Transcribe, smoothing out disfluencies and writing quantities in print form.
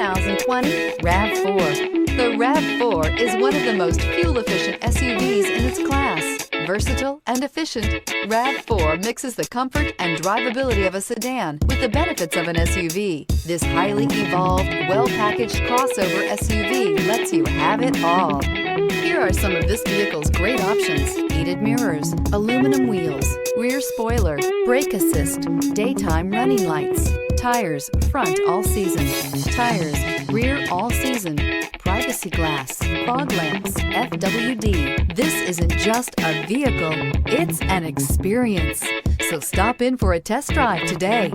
2020 RAV4. The RAV4 is one of the most fuel-efficient SUVs in its class. Versatile and efficient, RAV4 mixes the comfort and drivability of a sedan with the benefits of an SUV. This highly evolved, well-packaged crossover SUV lets you have it all. Here are some of this vehicle's great options: heated mirrors, aluminum wheels, rear spoiler, brake assist, daytime running lights, tires front all season, tires rear all season, privacy glass, fog lamps, FWD. This isn't just a vehicle, it's an experience. So stop in for a test drive today.